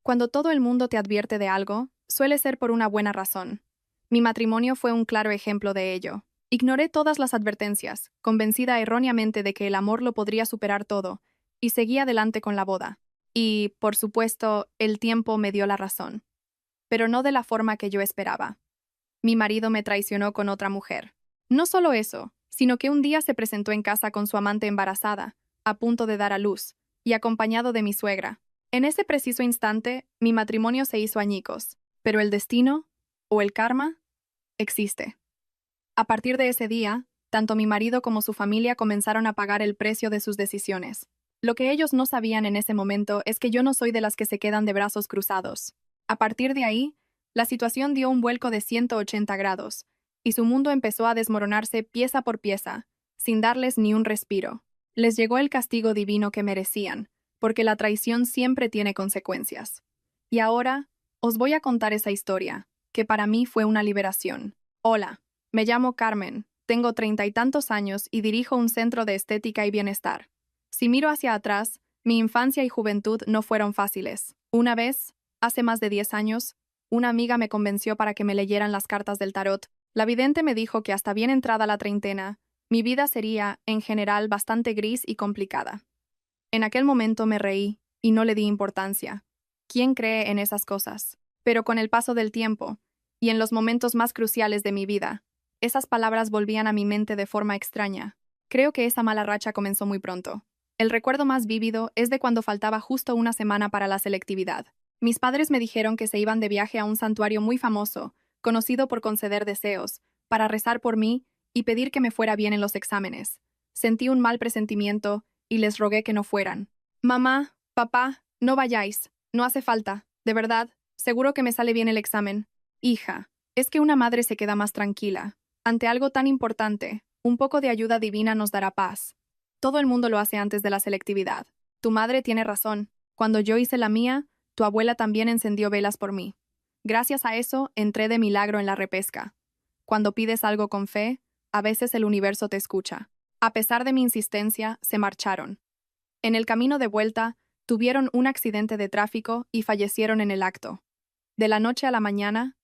Cuando todo el mundo te advierte de algo, suele ser por una buena razón. Mi matrimonio fue un claro ejemplo de ello. Ignoré todas las advertencias, convencida erróneamente de que el amor lo podría superar todo, y seguí adelante con la boda. Y, por supuesto, el tiempo me dio la razón. Pero no de la forma que yo esperaba. Mi marido me traicionó con otra mujer. No solo eso, sino que un día se presentó en casa con su amante embarazada, a punto de dar a luz, y acompañado de mi suegra. En ese preciso instante, mi matrimonio se hizo añicos, pero el destino, o el karma, existe. A partir de ese día, tanto mi marido como su familia comenzaron a pagar el precio de sus decisiones. Lo que ellos no sabían en ese momento es que yo no soy de las que se quedan de brazos cruzados. A partir de ahí, la situación dio un vuelco de 180 grados, y su mundo empezó a desmoronarse pieza por pieza, sin darles ni un respiro. Les llegó el castigo divino que merecían, porque la traición siempre tiene consecuencias. Y ahora, os voy a contar esa historia, que para mí fue una liberación. Hola, me llamo Carmen, tengo 30 y tantos años y dirijo un centro de estética y bienestar. Si miro hacia atrás, mi infancia y juventud no fueron fáciles. Una vez, hace más de 10 años, una amiga me convenció para que me leyeran las cartas del tarot. La vidente me dijo que hasta bien entrada la treintena, mi vida sería, en general, bastante gris y complicada. En aquel momento me reí y no le di importancia. ¿Quién cree en esas cosas? Pero con el paso del tiempo, y en los momentos más cruciales de mi vida, esas palabras volvían a mi mente de forma extraña. Creo que esa mala racha comenzó muy pronto. El recuerdo más vívido es de cuando faltaba justo una semana para la selectividad. Mis padres me dijeron que se iban de viaje a un santuario muy famoso, conocido por conceder deseos, para rezar por mí y pedir que me fuera bien en los exámenes. Sentí un mal presentimiento y les rogué que no fueran. Mamá, papá, no vayáis, no hace falta, de verdad, seguro que me sale bien el examen. Hija, es que una madre se queda más tranquila. Ante algo tan importante, un poco de ayuda divina nos dará paz. Todo el mundo lo hace antes de la selectividad. Tu madre tiene razón. Cuando yo hice la mía, tu abuela también encendió velas por mí. Gracias a eso, entré de milagro en la repesca. Cuando pides algo con fe, a veces el universo te escucha. A pesar de mi insistencia, se marcharon. En el camino de vuelta, tuvieron un accidente de tráfico y fallecieron en el acto. De la noche a la mañana,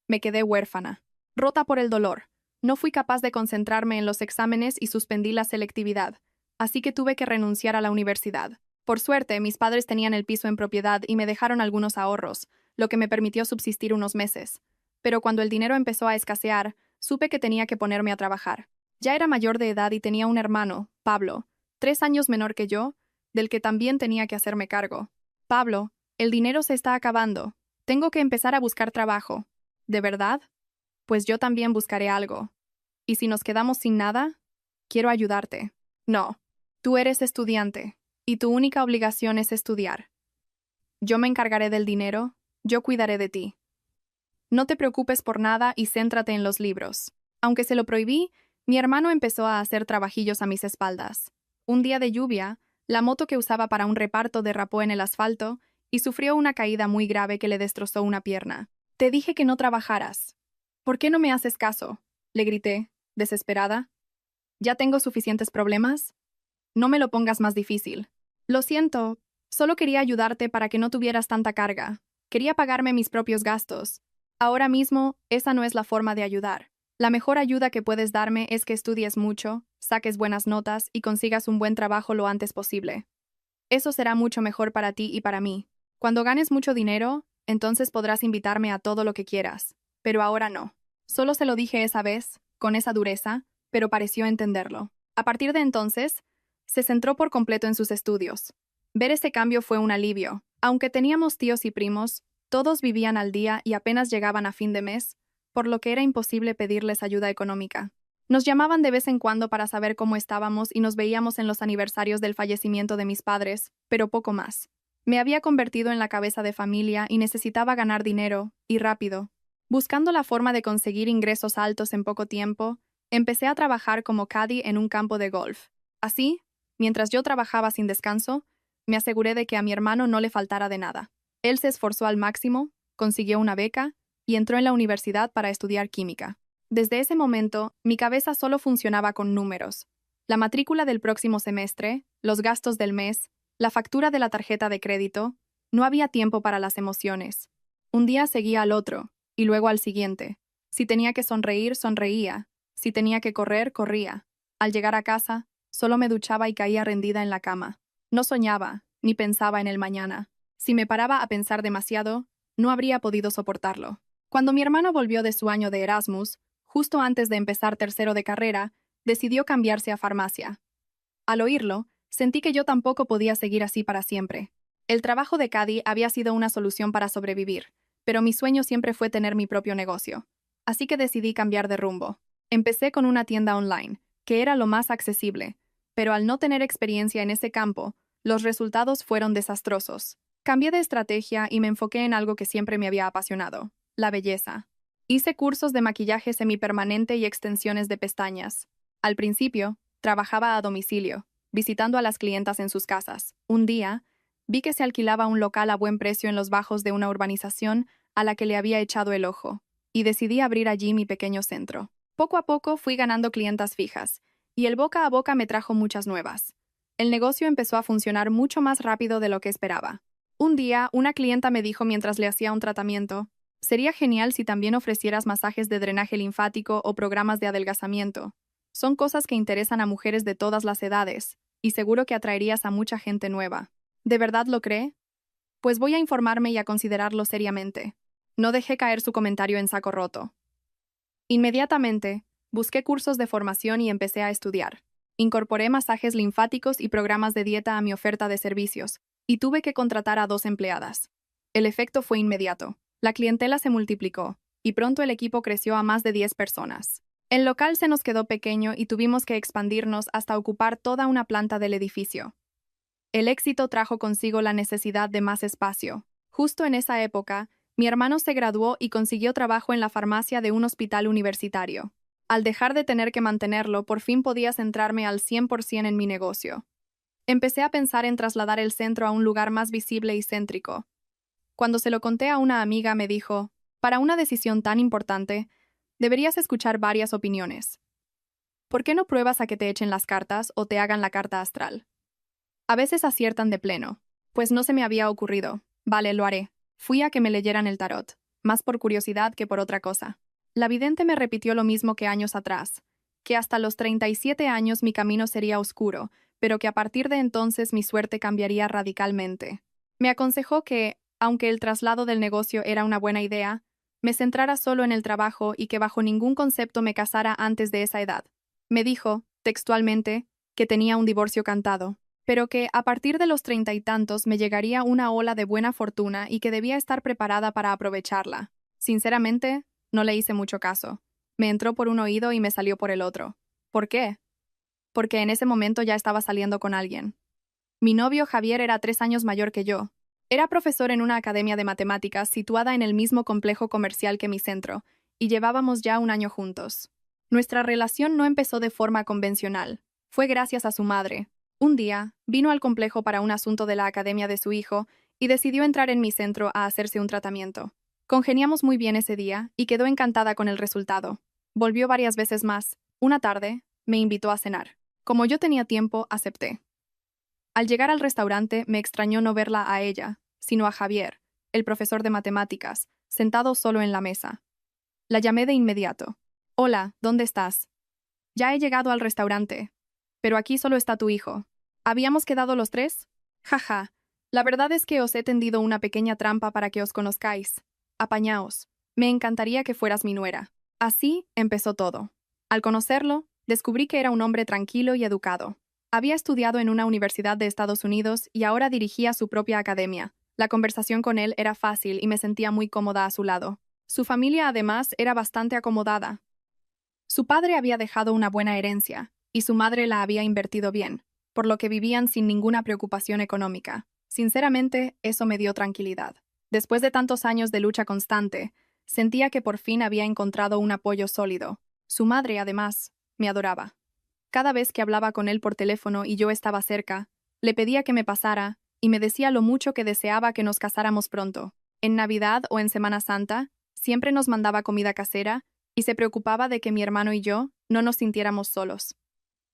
me quedé huérfana, rota por el dolor. No fui capaz de concentrarme en los exámenes y suspendí la selectividad, así que tuve que renunciar a la universidad. Por suerte, mis padres tenían el piso en propiedad y me dejaron algunos ahorros, lo que me permitió subsistir unos meses. Pero cuando el dinero empezó a escasear, supe que tenía que ponerme a trabajar. Ya era mayor de edad y tenía un hermano, Pablo, 3 años menor que yo, del que también tenía que hacerme cargo. Pablo, el dinero se está acabando. Tengo que empezar a buscar trabajo. ¿De verdad? Pues yo también buscaré algo. ¿Y si nos quedamos sin nada? Quiero ayudarte. No. Tú eres estudiante, y tu única obligación es estudiar. Yo me encargaré del dinero, yo cuidaré de ti. No te preocupes por nada y céntrate en los libros. Aunque se lo prohibí, mi hermano empezó a hacer trabajillos a mis espaldas. Un día de lluvia, la moto que usaba para un reparto derrapó en el asfalto y sufrió una caída muy grave que le destrozó una pierna. Te dije que no trabajaras. ¿Por qué no me haces caso? Le grité, desesperada. ¿Ya tengo suficientes problemas? No me lo pongas más difícil. Lo siento, solo quería ayudarte para que no tuvieras tanta carga. Quería pagarme mis propios gastos. Ahora mismo, esa no es la forma de ayudar. La mejor ayuda que puedes darme es que estudies mucho, saques buenas notas y consigas un buen trabajo lo antes posible. Eso será mucho mejor para ti y para mí. Cuando ganes mucho dinero, entonces podrás invitarme a todo lo que quieras. Pero ahora no. Solo se lo dije esa vez, con esa dureza, pero pareció entenderlo. A partir de entonces, se centró por completo en sus estudios. Ver ese cambio fue un alivio. Aunque teníamos tíos y primos, todos vivían al día y apenas llegaban a fin de mes, por lo que era imposible pedirles ayuda económica. Nos llamaban de vez en cuando para saber cómo estábamos y nos veíamos en los aniversarios del fallecimiento de mis padres, pero poco más. Me había convertido en la cabeza de familia y necesitaba ganar dinero, y rápido. Buscando la forma de conseguir ingresos altos en poco tiempo, empecé a trabajar como caddy en un campo de golf. Así, mientras yo trabajaba sin descanso, me aseguré de que a mi hermano no le faltara de nada. Él se esforzó al máximo, consiguió una beca y entró en la universidad para estudiar química. Desde ese momento, mi cabeza solo funcionaba con números. La matrícula del próximo semestre, los gastos del mes, la factura de la tarjeta de crédito, No había tiempo para las emociones. Un día seguía al otro, y luego al siguiente. Si tenía que sonreír, sonreía. Si tenía que correr, corría. Al llegar a casa, solo me duchaba y caía rendida en la cama. No soñaba, ni pensaba en el mañana. Si me paraba a pensar demasiado, no habría podido soportarlo. Cuando mi hermano volvió de su año de Erasmus, justo antes de empezar tercero de carrera, decidió cambiarse a farmacia. Al oírlo, sentí que yo tampoco podía seguir así para siempre. El trabajo de Cady había sido una solución para sobrevivir, pero mi sueño siempre fue tener mi propio negocio. Así que decidí cambiar de rumbo. Empecé con una tienda online, que era lo más accesible, pero al no tener experiencia en ese campo, los resultados fueron desastrosos. Cambié de estrategia y me enfoqué en algo que siempre me había apasionado, la belleza. Hice cursos de maquillaje semipermanente y extensiones de pestañas. Al principio, trabajaba a domicilio, visitando a las clientas en sus casas. Un día, vi que se alquilaba un local a buen precio en los bajos de una urbanización a la que le había echado el ojo, y decidí abrir allí mi pequeño centro. Poco a poco fui ganando clientas fijas, y el boca a boca me trajo muchas nuevas. El negocio empezó a funcionar mucho más rápido de lo que esperaba. Un día, una clienta me dijo mientras le hacía un tratamiento: «Sería genial si también ofrecieras masajes de drenaje linfático o programas de adelgazamiento. Son cosas que interesan a mujeres de todas las edades, y seguro que atraerías a mucha gente nueva». ¿De verdad lo cree? Pues voy a informarme y a considerarlo seriamente. No dejé caer su comentario en saco roto. Inmediatamente, busqué cursos de formación y empecé a estudiar. Incorporé masajes linfáticos y programas de dieta a mi oferta de servicios, y tuve que contratar a 2 empleadas. El efecto fue inmediato. La clientela se multiplicó, y pronto el equipo creció a más de 10 personas. El local se nos quedó pequeño y tuvimos que expandirnos hasta ocupar toda una planta del edificio. El éxito trajo consigo la necesidad de más espacio. Justo en esa época, mi hermano se graduó y consiguió trabajo en la farmacia de un hospital universitario. Al dejar de tener que mantenerlo, por fin podía centrarme al 100% en mi negocio. Empecé a pensar en trasladar el centro a un lugar más visible y céntrico. Cuando se lo conté a una amiga, me dijo: «Para una decisión tan importante, deberías escuchar varias opiniones. ¿Por qué no pruebas a que te echen las cartas o te hagan la carta astral? A veces aciertan de pleno». Pues no se me había ocurrido. Vale, lo haré. Fui a que me leyeran el tarot, más por curiosidad que por otra cosa. La vidente me repitió lo mismo que años atrás, que hasta los 37 años mi camino sería oscuro, pero que a partir de entonces mi suerte cambiaría radicalmente. Me aconsejó que, aunque el traslado del negocio era una buena idea, me centrara solo en el trabajo y que bajo ningún concepto me casara antes de esa edad. Me dijo, textualmente, que tenía un divorcio cantado, pero que a partir de los 30 y tantos me llegaría una ola de buena fortuna y que debía estar preparada para aprovecharla. Sinceramente, no le hice mucho caso. Me entró por un oído y me salió por el otro. ¿Por qué? Porque en ese momento ya estaba saliendo con alguien. Mi novio Javier era 3 años mayor que yo. Era profesor en una academia de matemáticas situada en el mismo complejo comercial que mi centro, y llevábamos ya 1 año juntos. Nuestra relación no empezó de forma convencional. Fue gracias a su madre. Un día, vino al complejo para un asunto de la academia de su hijo y decidió entrar en mi centro a hacerse un tratamiento. Congeniamos muy bien ese día y quedó encantada con el resultado. Volvió varias veces más. Una tarde, me invitó a cenar. Como yo tenía tiempo, acepté. Al llegar al restaurante, me extrañó no verla a ella, sino a Javier, el profesor de matemáticas, sentado solo en la mesa. La llamé de inmediato. «Hola, ¿dónde estás?» «Ya he llegado al restaurante. Pero aquí solo está tu hijo. ¿Habíamos quedado los 3? Jaja. La verdad es que os he tendido una pequeña trampa para que os conozcáis. Apañaos. Me encantaría que fueras mi nuera». Así empezó todo. Al conocerlo, descubrí que era un hombre tranquilo y educado. Había estudiado en una universidad de Estados Unidos y ahora dirigía su propia academia. La conversación con él era fácil y me sentía muy cómoda a su lado. Su familia, además, era bastante acomodada. Su padre había dejado una buena herencia, y su madre la había invertido bien, por lo que vivían sin ninguna preocupación económica. Sinceramente, eso me dio tranquilidad. Después de tantos años de lucha constante, sentía que por fin había encontrado un apoyo sólido. Su madre, además, me adoraba. Cada vez que hablaba con él por teléfono y yo estaba cerca, le pedía que me pasara y me decía lo mucho que deseaba que nos casáramos pronto. En Navidad o en Semana Santa, siempre nos mandaba comida casera y se preocupaba de que mi hermano y yo no nos sintiéramos solos.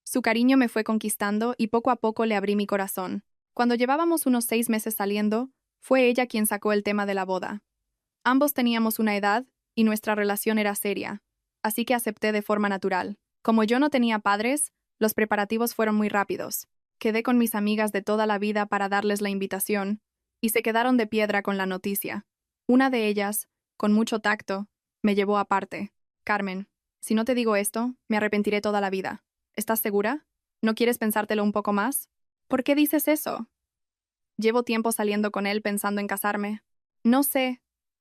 Su cariño me fue conquistando y poco a poco le abrí mi corazón. Cuando llevábamos unos 6 meses saliendo, Fue ella quien sacó el tema de la boda. Ambos teníamos una edad y nuestra relación era seria, así que acepté de forma natural. Como yo no tenía padres, los preparativos fueron muy rápidos. Quedé con mis amigas de toda la vida para darles la invitación, y se quedaron de piedra con la noticia. Una de ellas, con mucho tacto, me llevó aparte. Carmen, si no te digo esto, me arrepentiré toda la vida. ¿Estás segura? ¿No quieres pensártelo un poco más? ¿Por qué dices eso? Llevo tiempo saliendo con él pensando en casarme. No sé.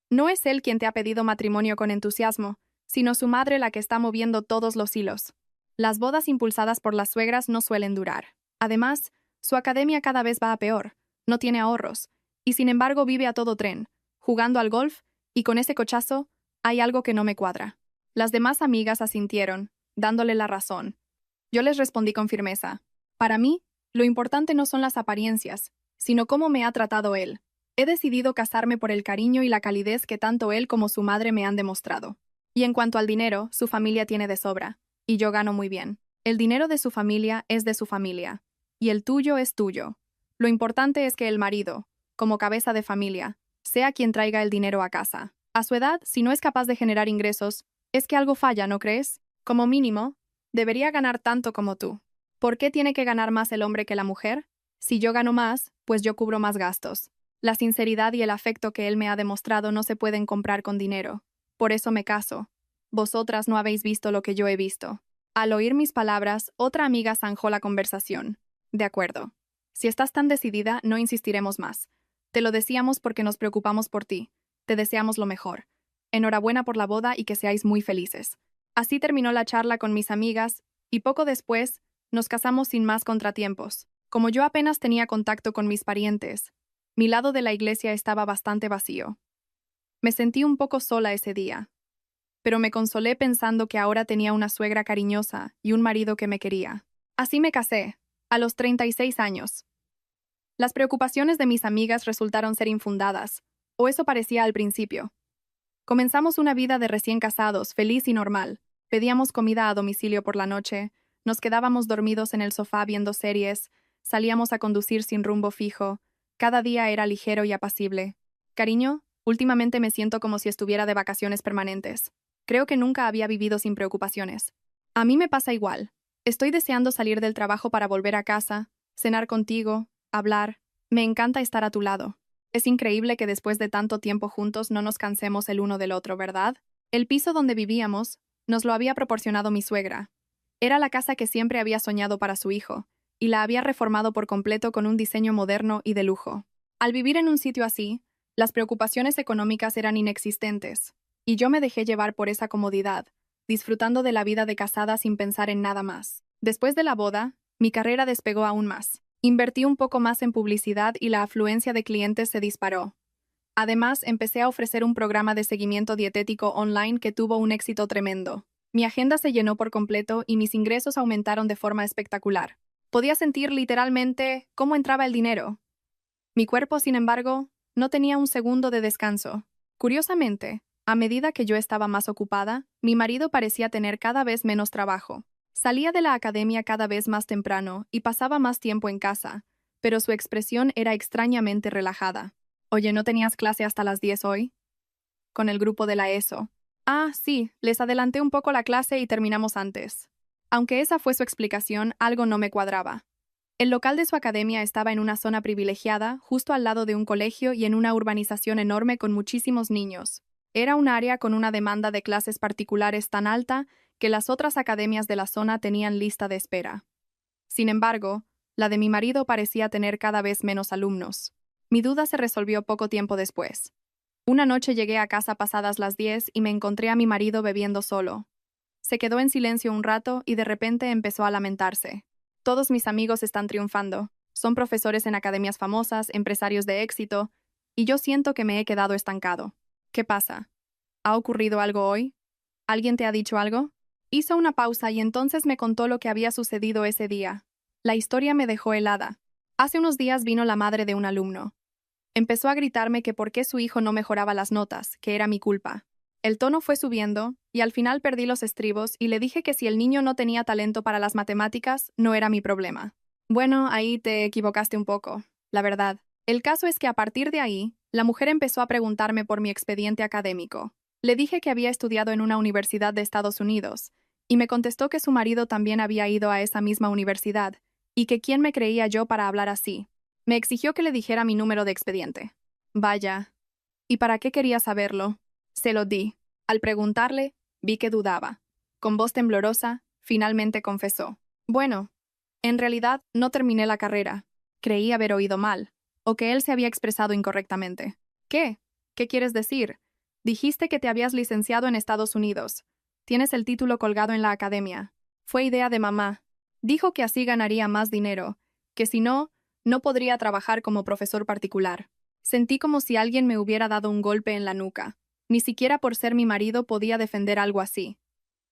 No es él quien te ha pedido matrimonio con entusiasmo, sino su madre la que está moviendo todos los hilos. Las bodas impulsadas por las suegras no suelen durar. Además, su academia cada vez va a peor, no tiene ahorros, y sin embargo vive a todo tren, jugando al golf, y con ese cochazo, hay algo que no me cuadra. Las demás amigas asintieron, dándole la razón. Yo les respondí con firmeza. Para mí, lo importante no son las apariencias, sino cómo me ha tratado él. He decidido casarme por el cariño y la calidez que tanto él como su madre me han demostrado. Y en cuanto al dinero, su familia tiene de sobra, y yo gano muy bien. El dinero de su familia es de su familia, y el tuyo es tuyo. Lo importante es que el marido, como cabeza de familia, sea quien traiga el dinero a casa. A su edad, si no es capaz de generar ingresos, es que algo falla, ¿no crees? Como mínimo, debería ganar tanto como tú. ¿Por qué tiene que ganar más el hombre que la mujer? Si yo gano más, pues yo cubro más gastos. La sinceridad y el afecto que él me ha demostrado no se pueden comprar con dinero. Por eso me caso. Vosotras no habéis visto lo que yo he visto. Al oír mis palabras, otra amiga zanjó la conversación. De acuerdo. Si estás tan decidida, no insistiremos más. Te lo decíamos porque nos preocupamos por ti. Te deseamos lo mejor. Enhorabuena por la boda y que seáis muy felices. Así terminó la charla con mis amigas, y poco después, nos casamos sin más contratiempos. Como yo apenas tenía contacto con mis parientes, mi lado de la iglesia estaba bastante vacío. Me sentí un poco sola ese día, pero me consolé pensando que ahora tenía una suegra cariñosa y un marido que me quería. Así me casé, a los 36 años. Las preocupaciones de mis amigas resultaron ser infundadas, o eso parecía al principio. Comenzamos una vida de recién casados, feliz y normal. Pedíamos comida a domicilio por la noche, nos quedábamos dormidos en el sofá viendo series, salíamos a conducir sin rumbo fijo. Cada día era ligero y apacible. Cariño, últimamente me siento como si estuviera de vacaciones permanentes. Creo que nunca había vivido sin preocupaciones. A mí me pasa igual. Estoy deseando salir del trabajo para volver a casa, cenar contigo, hablar. Me encanta estar a tu lado. Es increíble que después de tanto tiempo juntos no nos cansemos el uno del otro, ¿verdad? El piso donde vivíamos nos lo había proporcionado mi suegra. Era la casa que siempre había soñado para su hijo, y la había reformado por completo con un diseño moderno y de lujo. Al vivir en un sitio así, las preocupaciones económicas eran inexistentes, y yo me dejé llevar por esa comodidad, disfrutando de la vida de casada sin pensar en nada más. Después de la boda, mi carrera despegó aún más. Invertí un poco más en publicidad y la afluencia de clientes se disparó. Además, empecé a ofrecer un programa de seguimiento dietético online que tuvo un éxito tremendo. Mi agenda se llenó por completo y mis ingresos aumentaron de forma espectacular. Podía sentir literalmente cómo entraba el dinero. Mi cuerpo, sin embargo, no tenía un segundo de descanso. Curiosamente, a medida que yo estaba más ocupada, mi marido parecía tener cada vez menos trabajo. Salía de la academia cada vez más temprano y pasaba más tiempo en casa, pero su expresión era extrañamente relajada. Oye, ¿no tenías clase hasta las 10 hoy? Con el grupo de la ESO. Ah, sí, les adelanté un poco la clase y terminamos antes. Aunque esa fue su explicación, algo no me cuadraba. El local de su academia estaba en una zona privilegiada, justo al lado de un colegio y en una urbanización enorme con muchísimos niños. Era un área con una demanda de clases particulares tan alta que las otras academias de la zona tenían lista de espera. Sin embargo, la de mi marido parecía tener cada vez menos alumnos. Mi duda se resolvió poco tiempo después. Una noche llegué a casa pasadas las 10 y me encontré a mi marido bebiendo solo. Se quedó en silencio un rato y de repente empezó a lamentarse. Todos mis amigos están triunfando. Son profesores en academias famosas, empresarios de éxito, y yo siento que me he quedado estancado. ¿Qué pasa? ¿Ha ocurrido algo hoy? ¿Alguien te ha dicho algo? Hizo una pausa y entonces me contó lo que había sucedido ese día. La historia me dejó helada. Hace unos días vino la madre de un alumno. Empezó a gritarme que por qué su hijo no mejoraba las notas, que era mi culpa. El tono fue subiendo, y al final perdí los estribos y le dije que si el niño no tenía talento para las matemáticas, no era mi problema. Bueno, ahí te equivocaste un poco, la verdad. El caso es que a partir de ahí, la mujer empezó a preguntarme por mi expediente académico. Le dije que había estudiado en una universidad de Estados Unidos, y me contestó que su marido también había ido a esa misma universidad, y que quién me creía yo para hablar así. Me exigió que le dijera mi número de expediente. Vaya. ¿Y para qué quería saberlo? Se lo di. Al preguntarle, vi que dudaba. Con voz temblorosa, finalmente confesó. Bueno, en realidad no terminé la carrera. Creí haber oído mal, o que él se había expresado incorrectamente. ¿Qué? ¿Qué quieres decir? Dijiste que te habías licenciado en Estados Unidos. Tienes el título colgado en la academia. Fue idea de mamá. Dijo que así ganaría más dinero, que si no, no podría trabajar como profesor particular. Sentí como si alguien me hubiera dado un golpe en la nuca. Ni siquiera por ser mi marido podía defender algo así.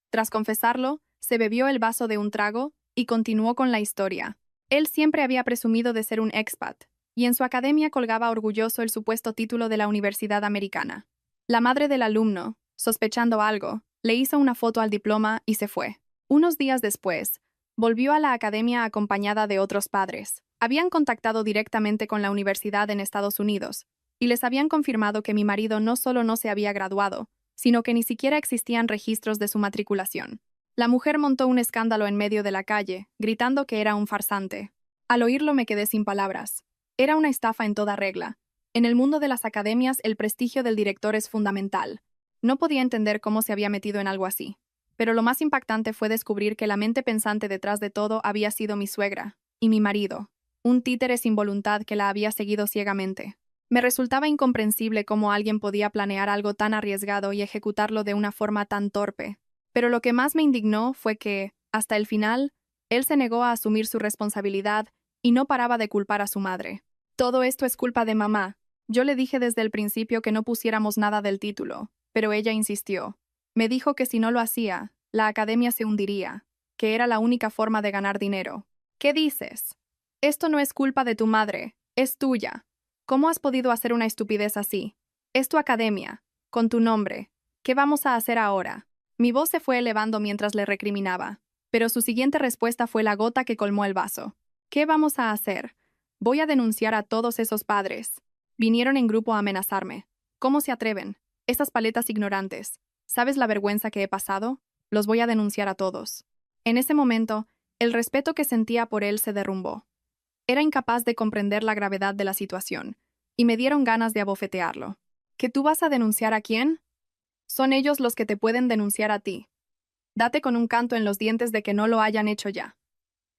Tras confesarlo, se bebió el vaso de un trago y continuó con la historia. Él siempre había presumido de ser un expat, y en su academia colgaba orgulloso el supuesto título de la universidad americana. La madre del alumno, sospechando algo, le hizo una foto al diploma y se fue. Unos días después, volvió a la academia acompañada de otros padres. Habían contactado directamente con la universidad en Estados Unidos, y les habían confirmado que mi marido no solo no se había graduado, sino que ni siquiera existían registros de su matriculación. La mujer montó un escándalo en medio de la calle, gritando que era un farsante. Al oírlo me quedé sin palabras. Era una estafa en toda regla. En el mundo de las academias el prestigio del director es fundamental. No podía entender cómo se había metido en algo así. Pero lo más impactante fue descubrir que la mente pensante detrás de todo había sido mi suegra, y mi marido, un títere sin voluntad que la había seguido ciegamente. Me resultaba incomprensible cómo alguien podía planear algo tan arriesgado y ejecutarlo de una forma tan torpe. Pero lo que más me indignó fue que, hasta el final, él se negó a asumir su responsabilidad y no paraba de culpar a su madre. Todo esto es culpa de mamá. Yo le dije desde el principio que no pusiéramos nada del título, pero ella insistió. Me dijo que si no lo hacía, la academia se hundiría, que era la única forma de ganar dinero. ¿Qué dices? Esto no es culpa de tu madre, es tuya. ¿Cómo has podido hacer una estupidez así? Es tu academia, con tu nombre. ¿Qué vamos a hacer ahora? Mi voz se fue elevando mientras le recriminaba, pero su siguiente respuesta fue la gota que colmó el vaso. ¿Qué vamos a hacer? Voy a denunciar a todos esos padres. Vinieron en grupo a amenazarme. ¿Cómo se atreven? Esas paletas ignorantes. ¿Sabes la vergüenza que he pasado? Los voy a denunciar a todos. En ese momento, el respeto que sentía por él se derrumbó. Era incapaz de comprender la gravedad de la situación, y me dieron ganas de abofetearlo. ¿Que tú vas a denunciar a quién? Son ellos los que te pueden denunciar a ti. Date con un canto en los dientes de que no lo hayan hecho ya.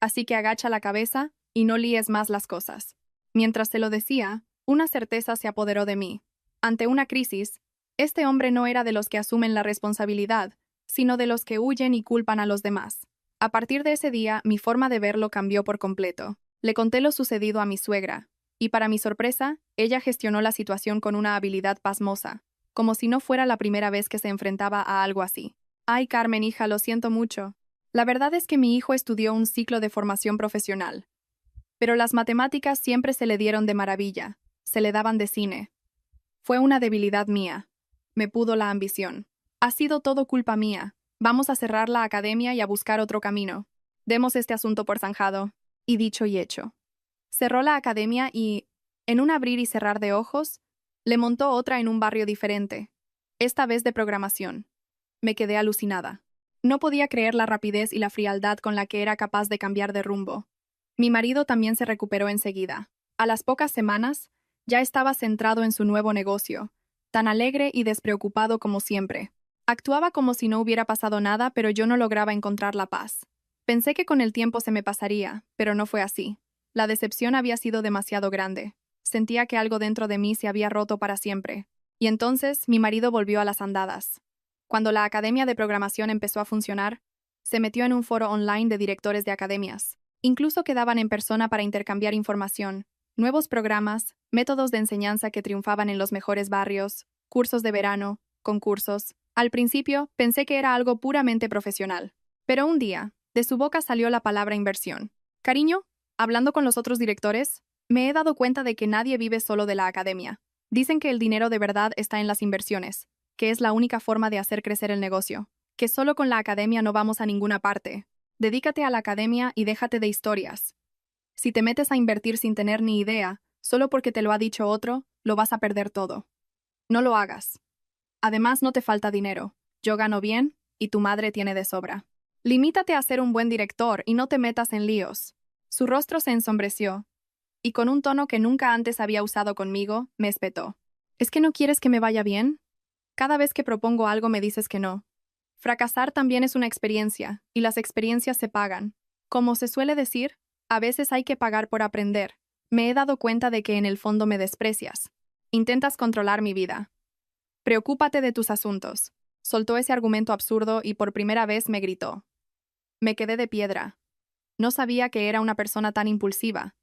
Así que agacha la cabeza y no líes más las cosas. Mientras se lo decía, una certeza se apoderó de mí. Ante una crisis, este hombre no era de los que asumen la responsabilidad, sino de los que huyen y culpan a los demás. A partir de ese día, mi forma de verlo cambió por completo. Le conté lo sucedido a mi suegra, y para mi sorpresa, ella gestionó la situación con una habilidad pasmosa, como si no fuera la primera vez que se enfrentaba a algo así. Ay, Carmen, hija, lo siento mucho. La verdad es que mi hijo estudió un ciclo de formación profesional. Pero las matemáticas siempre se le dieron de maravilla, se le daban de cine. Fue una debilidad mía. Me pudo la ambición. Ha sido todo culpa mía. Vamos a cerrar la academia y a buscar otro camino. Demos este asunto por zanjado. Y dicho y hecho. Cerró la academia y, en un abrir y cerrar de ojos, le montó otra en un barrio diferente, esta vez de programación. Me quedé alucinada. No podía creer la rapidez y la frialdad con la que era capaz de cambiar de rumbo. Mi marido también se recuperó enseguida. A las pocas semanas, ya estaba centrado en su nuevo negocio, tan alegre y despreocupado como siempre. Actuaba como si no hubiera pasado nada, pero yo no lograba encontrar la paz. Pensé que con el tiempo se me pasaría, pero no fue así. La decepción había sido demasiado grande. Sentía que algo dentro de mí se había roto para siempre. Y entonces mi marido volvió a las andadas. Cuando la academia de programación empezó a funcionar, se metió en un foro online de directores de academias. Incluso quedaban en persona para intercambiar información, nuevos programas, métodos de enseñanza que triunfaban en los mejores barrios, cursos de verano, concursos. Al principio pensé que era algo puramente profesional. Pero un día, de su boca salió la palabra inversión. Cariño, hablando con los otros directores, me he dado cuenta de que nadie vive solo de la academia. Dicen que el dinero de verdad está en las inversiones, que es la única forma de hacer crecer el negocio, que solo con la academia no vamos a ninguna parte. Dedícate a la academia y déjate de historias. Si te metes a invertir sin tener ni idea, Solo porque te lo ha dicho otro, lo vas a perder todo. No lo hagas. Además, no te falta dinero. Yo gano bien y tu madre tiene de sobra. Limítate a ser un buen director y no te metas en líos. Su rostro se ensombreció, y con un tono que nunca antes había usado conmigo, me espetó. ¿Es que no quieres que me vaya bien? Cada vez que propongo algo me dices que no. Fracasar también es una experiencia, y las experiencias se pagan. Como se suele decir, a veces hay que pagar por aprender. Me he dado cuenta de que en el fondo me desprecias. Intentas controlar mi vida. Preocúpate de tus asuntos. Soltó ese argumento absurdo y por primera vez me gritó. Me quedé de piedra. No sabía que era una persona tan impulsiva.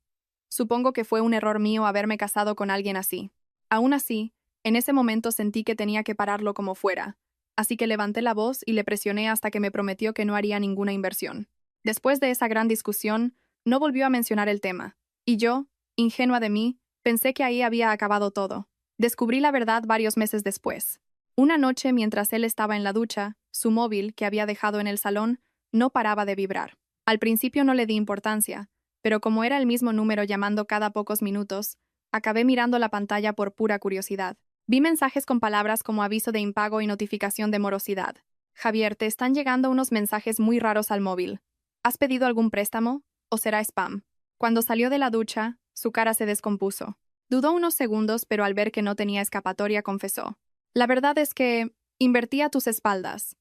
Supongo que fue un error mío haberme casado con alguien así. Aún así, en ese momento sentí que tenía que pararlo como fuera, así que levanté la voz y le presioné hasta que me prometió que no haría ninguna inversión. Después de esa gran discusión, no volvió a mencionar el tema, y yo, ingenua de mí, pensé que ahí había acabado todo. Descubrí la verdad varios meses después. Una noche, mientras él estaba en la ducha, su móvil, que había dejado en el salón, no paraba de vibrar. Al principio no le di importancia, pero como era el mismo número llamando cada pocos minutos, acabé mirando la pantalla por pura curiosidad. Vi mensajes con palabras como aviso de impago y notificación de morosidad. Javier, te están llegando unos mensajes muy raros al móvil. ¿Has pedido algún préstamo? ¿O será spam? Cuando salió de la ducha, su cara se descompuso. Dudó unos segundos, pero al ver que no tenía escapatoria, confesó. La verdad es que invertí a tus espaldas.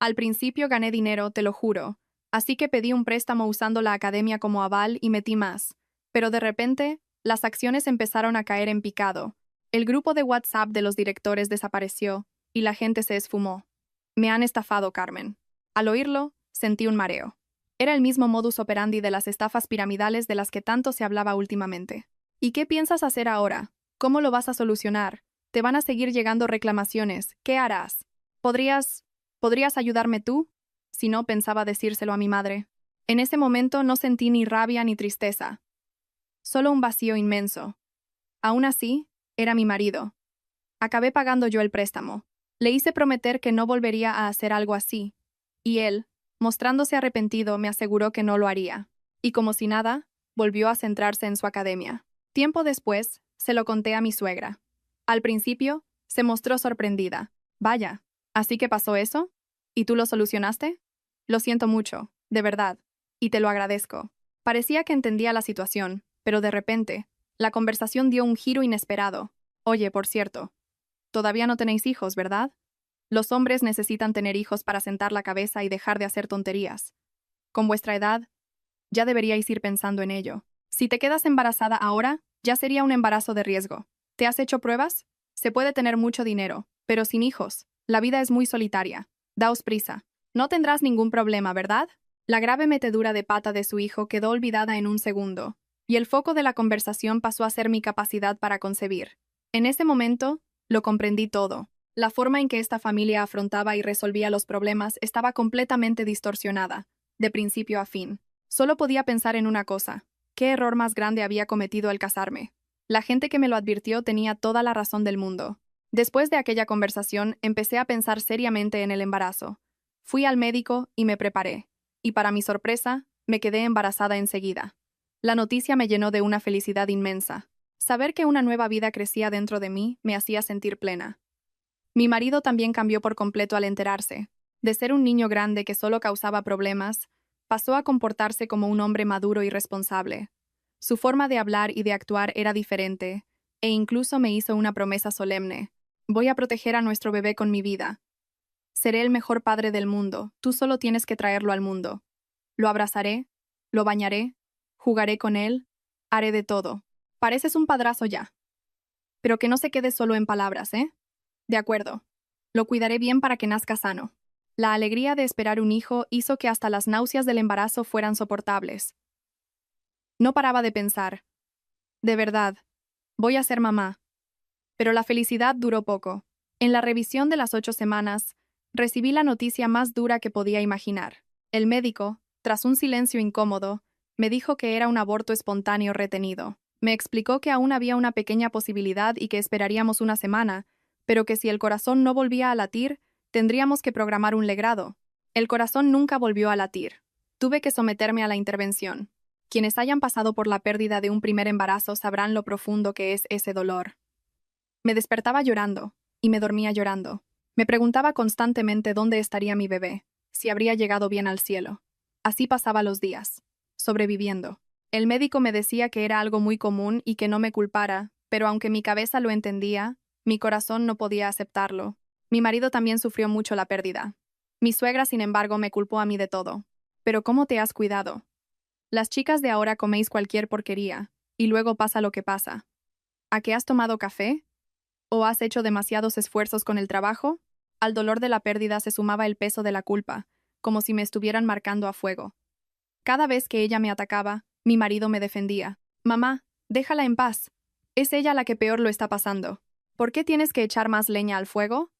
Al principio gané dinero, te lo juro, así que pedí un préstamo usando la academia como aval y metí más. Pero de repente, las acciones empezaron a caer en picado. El grupo de WhatsApp de los directores desapareció y la gente se esfumó. Me han estafado, Carmen. Al oírlo, sentí un mareo. Era el mismo modus operandi de las estafas piramidales de las que tanto se hablaba últimamente. ¿Y qué piensas hacer ahora? ¿Cómo lo vas a solucionar? Te van a seguir llegando reclamaciones. ¿Qué harás? ¿Podrías ayudarme tú? Si no, pensaba decírselo a mi madre. En ese momento no sentí ni rabia ni tristeza. Solo un vacío inmenso. Aún así, era mi marido. Acabé pagando yo el préstamo. Le hice prometer que no volvería a hacer algo así. Y él, mostrándose arrepentido, me aseguró que no lo haría. Y como si nada, volvió a centrarse en su academia. Tiempo después, se lo conté a mi suegra. Al principio, se mostró sorprendida. Vaya, ¿así que pasó eso? ¿Y tú lo solucionaste? Lo siento mucho, de verdad, y te lo agradezco. Parecía que entendía la situación, pero de repente, la conversación dio un giro inesperado. Oye, por cierto, todavía no tenéis hijos, ¿verdad? Los hombres necesitan tener hijos para sentar la cabeza y dejar de hacer tonterías. Con vuestra edad, ya deberíais ir pensando en ello. Si te quedas embarazada ahora, ya sería un embarazo de riesgo. ¿Te has hecho pruebas? Se puede tener mucho dinero, pero sin hijos, la vida es muy solitaria. Daos prisa. No tendrás ningún problema, ¿verdad? La grave metedura de pata de su hijo quedó olvidada en un segundo, y el foco de la conversación pasó a ser mi capacidad para concebir. En ese momento, lo comprendí todo. La forma en que esta familia afrontaba y resolvía los problemas estaba completamente distorsionada, de principio a fin. Solo podía pensar en una cosa: ¿qué error más grande había cometido al casarme? La gente que me lo advirtió tenía toda la razón del mundo. Después de aquella conversación, empecé a pensar seriamente en el embarazo. Fui al médico y me preparé. Y para mi sorpresa, me quedé embarazada enseguida. La noticia me llenó de una felicidad inmensa. Saber que una nueva vida crecía dentro de mí me hacía sentir plena. Mi marido también cambió por completo al enterarse. De ser un niño grande que solo causaba problemas, pasó a comportarse como un hombre maduro y responsable. Su forma de hablar y de actuar era diferente, e incluso me hizo una promesa solemne. Voy a proteger a nuestro bebé con mi vida. Seré el mejor padre del mundo, tú solo tienes que traerlo al mundo. Lo abrazaré, lo bañaré, jugaré con él, haré de todo. Pareces un padrazo ya. Pero que no se quede solo en palabras, ¿eh? De acuerdo. Lo cuidaré bien para que nazca sano. La alegría de esperar un hijo hizo que hasta las náuseas del embarazo fueran soportables. No paraba de pensar. De verdad, voy a ser mamá. Pero la felicidad duró poco. En la revisión de las 8 semanas, recibí la noticia más dura que podía imaginar. El médico, tras un silencio incómodo, me dijo que era un aborto espontáneo retenido. Me explicó que aún había una pequeña posibilidad y que esperaríamos una semana, pero que si el corazón no volvía a latir, tendríamos que programar un legrado. El corazón nunca volvió a latir. Tuve que someterme a la intervención. Quienes hayan pasado por la pérdida de un primer embarazo sabrán lo profundo que es ese dolor. Me despertaba llorando, y me dormía llorando. Me preguntaba constantemente dónde estaría mi bebé, si habría llegado bien al cielo. Así pasaba los días, sobreviviendo. El médico me decía que era algo muy común y que no me culpara, pero aunque mi cabeza lo entendía, mi corazón no podía aceptarlo. Mi marido también sufrió mucho la pérdida. Mi suegra, sin embargo, me culpó a mí de todo. Pero ¿cómo te has cuidado? Las chicas de ahora coméis cualquier porquería, y luego pasa lo que pasa. ¿A qué has tomado café? ¿O has hecho demasiados esfuerzos con el trabajo? Al dolor de la pérdida se sumaba el peso de la culpa, como si me estuvieran marcando a fuego. Cada vez que ella me atacaba, mi marido me defendía. Mamá, déjala en paz. Es ella la que peor lo está pasando. ¿Por qué tienes que echar más leña al fuego?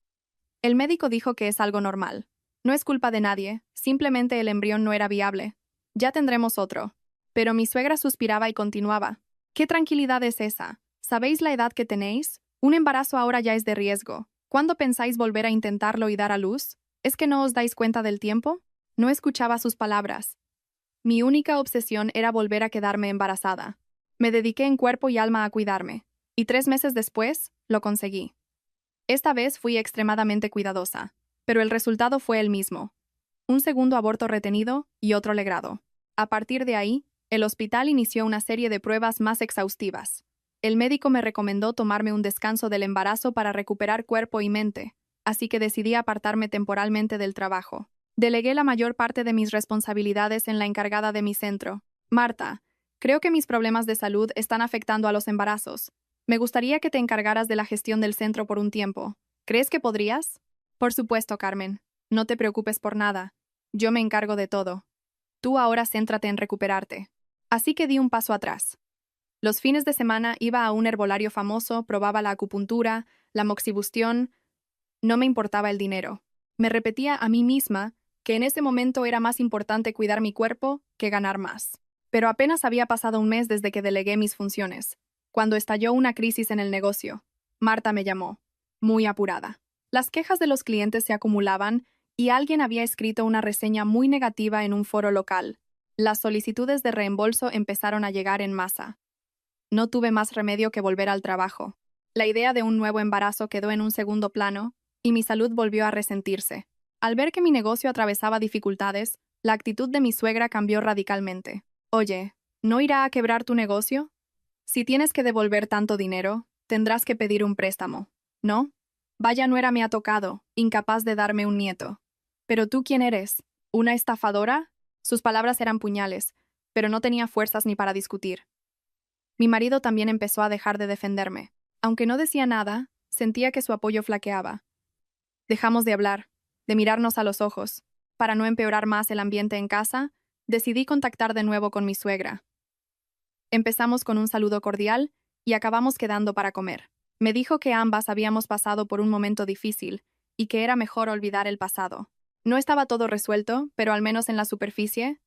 El médico dijo que es algo normal. No es culpa de nadie, simplemente el embrión no era viable. Ya tendremos otro. Pero mi suegra suspiraba y continuaba. ¿Qué tranquilidad es esa? ¿Sabéis la edad que tenéis? Un embarazo ahora ya es de riesgo. ¿Cuándo pensáis volver a intentarlo y dar a luz? ¿Es que no os dais cuenta del tiempo? No escuchaba sus palabras. Mi única obsesión era volver a quedarme embarazada. Me dediqué en cuerpo y alma a cuidarme. Y 3 meses después, lo conseguí. Esta vez fui extremadamente cuidadosa. Pero el resultado fue el mismo. Un segundo aborto retenido y otro legrado. A partir de ahí, el hospital inició una serie de pruebas más exhaustivas. El médico me recomendó tomarme un descanso del embarazo para recuperar cuerpo y mente, así que decidí apartarme temporalmente del trabajo. Delegué la mayor parte de mis responsabilidades en la encargada de mi centro, Marta. Creo que mis problemas de salud están afectando a los embarazos. Me gustaría que te encargaras de la gestión del centro por un tiempo. ¿Crees que podrías? Por supuesto, Carmen. No te preocupes por nada. Yo me encargo de todo. Tú ahora céntrate en recuperarte. Así que di un paso atrás. Los fines de semana iba a un herbolario famoso, probaba la acupuntura, la moxibustión. No me importaba el dinero. Me repetía a mí misma que en ese momento era más importante cuidar mi cuerpo que ganar más. Pero apenas había pasado un mes desde que delegué mis funciones, cuando estalló una crisis en el negocio. Marta me llamó, muy apurada. Las quejas de los clientes se acumulaban y alguien había escrito una reseña muy negativa en un foro local. Las solicitudes de reembolso empezaron a llegar en masa. No tuve más remedio que volver al trabajo. La idea de un nuevo embarazo quedó en un segundo plano, y mi salud volvió a resentirse. Al ver que mi negocio atravesaba dificultades, la actitud de mi suegra cambió radicalmente. Oye, ¿no irá a quebrar tu negocio? Si tienes que devolver tanto dinero, tendrás que pedir un préstamo, ¿no? Vaya nuera me ha tocado, incapaz de darme un nieto. ¿Pero tú quién eres? ¿Una estafadora? Sus palabras eran puñales, pero no tenía fuerzas ni para discutir. Mi marido también empezó a dejar de defenderme. Aunque no decía nada, sentía que su apoyo flaqueaba. Dejamos de hablar, de mirarnos a los ojos. Para no empeorar más el ambiente en casa, decidí contactar de nuevo con mi suegra. Empezamos con un saludo cordial y acabamos quedando para comer. Me dijo que ambas habíamos pasado por un momento difícil y que era mejor olvidar el pasado. No estaba todo resuelto, pero al menos en la superficie,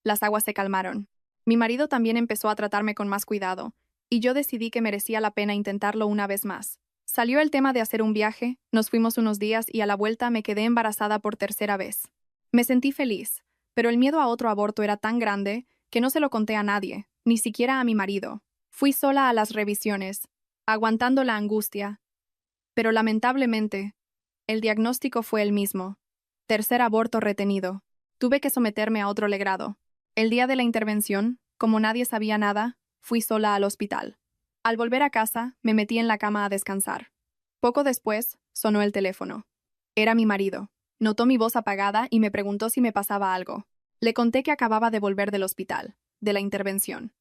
las aguas se calmaron. Mi marido también empezó a tratarme con más cuidado, y yo decidí que merecía la pena intentarlo una vez más. Salió el tema de hacer un viaje, nos fuimos unos días y a la vuelta me quedé embarazada por tercera vez. Me sentí feliz, pero el miedo a otro aborto era tan grande que no se lo conté a nadie, ni siquiera a mi marido. Fui sola a las revisiones, aguantando la angustia. Pero lamentablemente, el diagnóstico fue el mismo. Tercer aborto retenido. Tuve que someterme a otro legrado. El día de la intervención, como nadie sabía nada, fui sola al hospital. Al volver a casa, me metí en la cama a descansar. Poco después, sonó el teléfono. Era mi marido. Notó mi voz apagada y me preguntó si me pasaba algo. Le conté que acababa de volver del hospital, de la intervención.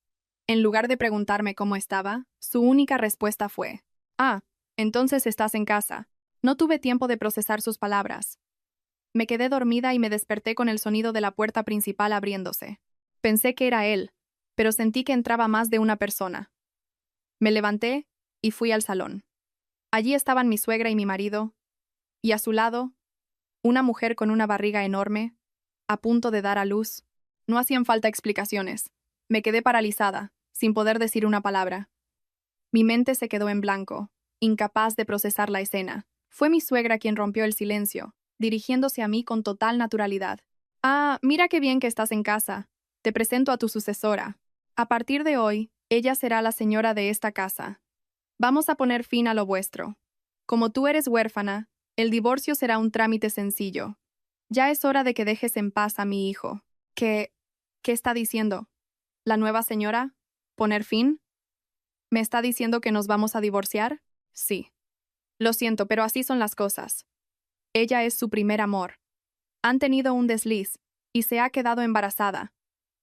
En lugar de preguntarme cómo estaba, su única respuesta fue: «Ah, entonces estás en casa». No tuve tiempo de procesar sus palabras. Me quedé dormida y me desperté con el sonido de la puerta principal abriéndose. Pensé que era él, pero sentí que entraba más de una persona. Me levanté y fui al salón. Allí estaban mi suegra y mi marido, y a su lado, una mujer con una barriga enorme, a punto de dar a luz. No hacían falta explicaciones. Me quedé paralizada, sin poder decir una palabra. Mi mente se quedó en blanco, incapaz de procesar la escena. Fue mi suegra quien rompió el silencio, dirigiéndose a mí con total naturalidad. «Ah, mira qué bien que estás en casa. te presento a tu sucesora. A partir de hoy, ella será la señora de esta casa. Vamos a poner fin a lo vuestro. Como tú eres huérfana, el divorcio será un trámite sencillo. Ya es hora de que dejes en paz a mi hijo. ¿Qué está diciendo? ¿La nueva señora? ¿Poner fin? ¿Me está diciendo que nos vamos a divorciar? Sí. Lo siento, pero así son las cosas. Ella es su primer amor. Han tenido un desliz, y se ha quedado embarazada.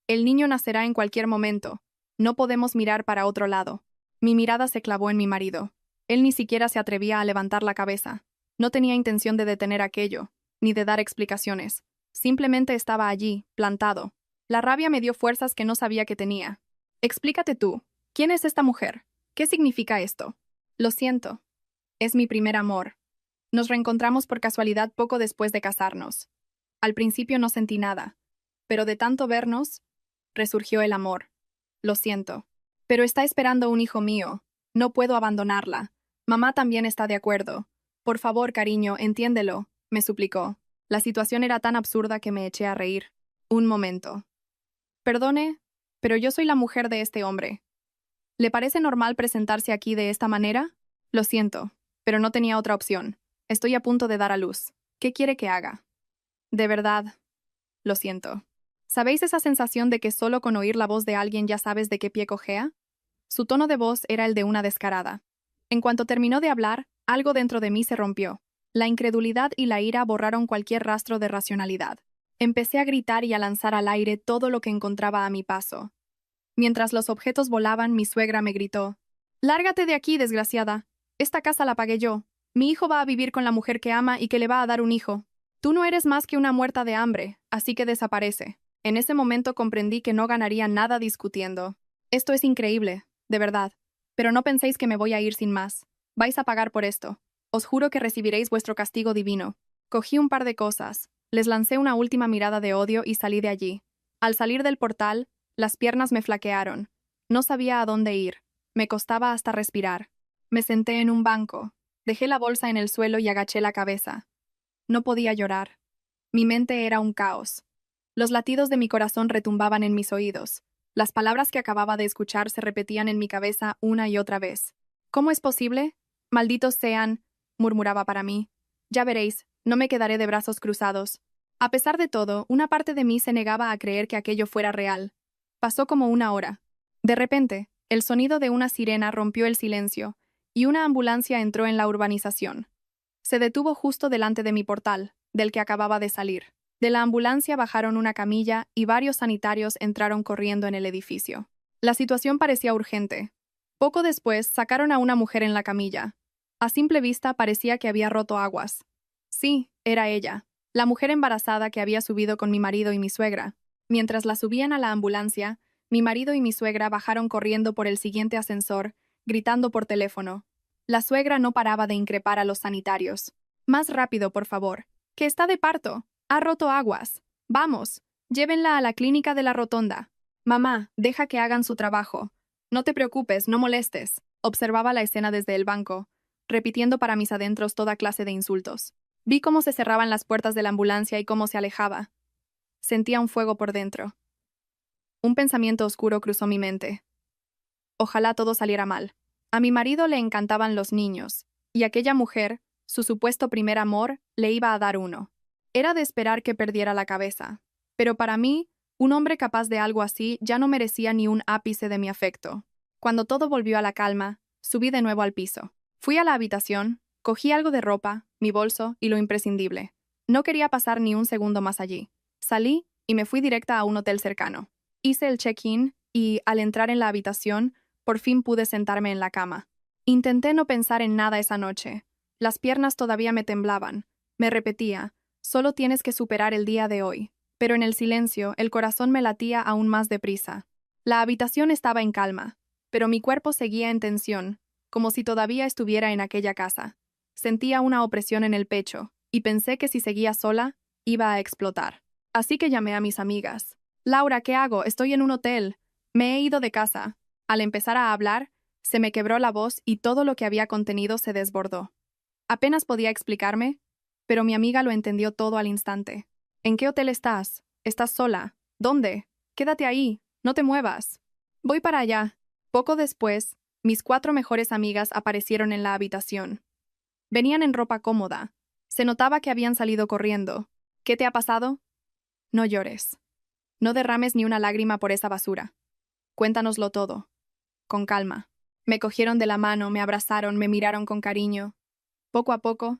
El niño nacerá en cualquier momento. No podemos mirar para otro lado. Mi mirada se clavó en mi marido. Él ni siquiera se atrevía a levantar la cabeza. No tenía intención de detener aquello, ni de dar explicaciones. Simplemente estaba allí, plantado. La rabia me dio fuerzas que no sabía que tenía. Explícate tú. ¿Quién es esta mujer? ¿Qué significa esto? Lo siento. Es mi primer amor. Nos reencontramos por casualidad poco después de casarnos. Al principio no sentí nada, pero de tanto vernos, resurgió el amor. Lo siento. Pero está esperando un hijo mío. No puedo abandonarla. Mamá también está de acuerdo. Por favor, cariño, entiéndelo, me suplicó. La situación era tan absurda que me eché a reír. Un momento. Perdone, pero yo soy la mujer de este hombre. ¿Le parece normal presentarse aquí de esta manera? Lo siento, pero no tenía otra opción. Estoy a punto de dar a luz. ¿Qué quiere que haga? De verdad, lo siento. ¿Sabéis esa sensación de que solo con oír la voz de alguien ya sabes de qué pie cojea? Su tono de voz era el de una descarada. En cuanto terminó de hablar, algo dentro de mí se rompió. La incredulidad y la ira borraron cualquier rastro de racionalidad. Empecé a gritar y a lanzar al aire todo lo que encontraba a mi paso. Mientras los objetos volaban, mi suegra me gritó: «Lárgate de aquí, desgraciada. Esta casa la pagué yo. Mi hijo va a vivir con la mujer que ama y que le va a dar un hijo. Tú no eres más que una muerta de hambre, así que desaparece». En ese momento comprendí que no ganaría nada discutiendo. Esto es increíble, de verdad. Pero no penséis que me voy a ir sin más. Vais a pagar por esto. Os juro que recibiréis vuestro castigo divino. Cogí un par de cosas, les lancé una última mirada de odio y salí de allí. Al salir del portal, las piernas me flaquearon. No sabía a dónde ir. Me costaba hasta respirar. Me senté en un banco. Dejé la bolsa en el suelo y agaché la cabeza. No podía llorar. Mi mente era un caos. Los latidos de mi corazón retumbaban en mis oídos. Las palabras que acababa de escuchar se repetían en mi cabeza una y otra vez. ¿Cómo es posible? Malditos sean, murmuraba para mí. Ya veréis, no me quedaré de brazos cruzados. A pesar de todo, una parte de mí se negaba a creer que aquello fuera real. Pasó como una hora. De repente, el sonido de una sirena rompió el silencio, y una ambulancia entró en la urbanización. Se detuvo justo delante de mi portal, del que acababa de salir. De la ambulancia bajaron una camilla y varios sanitarios entraron corriendo en el edificio. La situación parecía urgente. Poco después sacaron a una mujer en la camilla. A simple vista parecía que había roto aguas. Sí, era ella, la mujer embarazada que había subido con mi marido y mi suegra. Mientras la subían a la ambulancia, mi marido y mi suegra bajaron corriendo por el siguiente ascensor, gritando por teléfono. La suegra no paraba de increpar a los sanitarios. «Más rápido, por favor. ¡Que está de parto! Ha roto aguas. Vamos, llévenla a la clínica de la rotonda. Mamá, deja que hagan su trabajo. No te preocupes, no molestes». Observaba la escena desde el banco, repitiendo para mis adentros toda clase de insultos. Vi cómo se cerraban las puertas de la ambulancia y cómo se alejaba. Sentía un fuego por dentro. Un pensamiento oscuro cruzó mi mente. Ojalá todo saliera mal. A mi marido le encantaban los niños, y aquella mujer, su supuesto primer amor, le iba a dar uno. Era de esperar que perdiera la cabeza. Pero para mí, un hombre capaz de algo así ya no merecía ni un ápice de mi afecto. Cuando todo volvió a la calma, subí de nuevo al piso. Fui a la habitación, cogí algo de ropa, mi bolso y lo imprescindible. No quería pasar ni un segundo más allí. Salí y me fui directa a un hotel cercano. Hice el check-in y, al entrar en la habitación, por fin pude sentarme en la cama. Intenté no pensar en nada esa noche. Las piernas todavía me temblaban. Me repetía: «Solo tienes que superar el día de hoy». Pero en el silencio, el corazón me latía aún más deprisa. La habitación estaba en calma, pero mi cuerpo seguía en tensión, como si todavía estuviera en aquella casa. Sentía una opresión en el pecho, y pensé que si seguía sola, iba a explotar. Así que llamé a mis amigas. «Laura, ¿qué hago? Estoy en un hotel. Me he ido de casa». Al empezar a hablar, se me quebró la voz y todo lo que había contenido se desbordó. Apenas podía explicarme, pero mi amiga lo entendió todo al instante. «¿En qué hotel estás? ¿Estás sola? ¿Dónde? Quédate ahí, no te muevas. Voy para allá. Poco después, mis 4 mejores amigas aparecieron en la habitación. Venían en ropa cómoda. Se notaba que habían salido corriendo. ¿Qué te ha pasado? No llores. No derrames ni una lágrima por esa basura. Cuéntanoslo todo. Con calma. Me cogieron de la mano, me abrazaron, me miraron con cariño. Poco a poco,